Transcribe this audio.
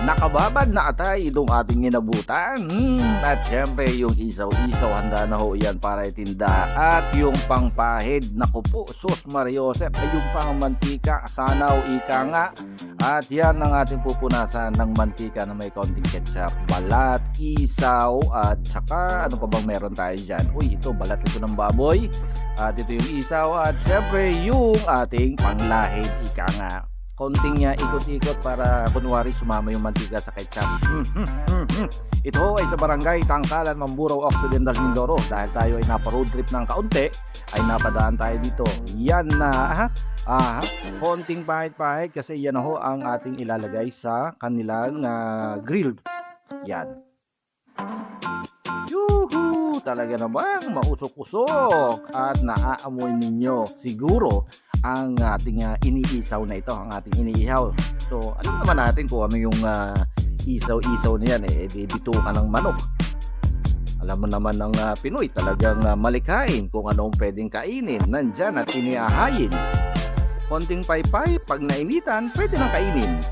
nakababad na atay itong ating inabutan. At syempre yung isaw-isaw, handa na ho yan para itinda. At yung pangpahid, naku po, sus Mariosep, ay yung pang mantika, sanaw, ika nga. At yan ang ating pupunasan ng mantika na may konting ketchup, balat, isaw, at saka ano pa bang meron tayo dyan? Uy, ito, balat ito ng baboy. At ito yung isaw, at syempre yung ating panglahid, ika nga. Konting niya ikot-ikot para kunwari sumama yung mantika sa ketchup. Ito ay sa barangay Tangkalan, Mamburao Occidental, Mindoro. Dahil tayo ay napa-road trip ng kaunti, ay napadaan tayo dito. Yan na, konting pahit-pahit kasi yan ho ang ating ilalagay sa kanilang grilled. Yan. Yuhu! Talaga namang mausok-usok at naaamoy ninyo siguro ang ating iniisaw na ito, ang ating iniihaw. So, alam naman natin kung ano yung isaw-isaw na yan, bituka ng manok. Alam mo naman ng Pinoy, talagang malikain kung anong pwedeng kainin. Nandyan at iniahayin. Konting paypay, pag nainitan, pwede nang kainin.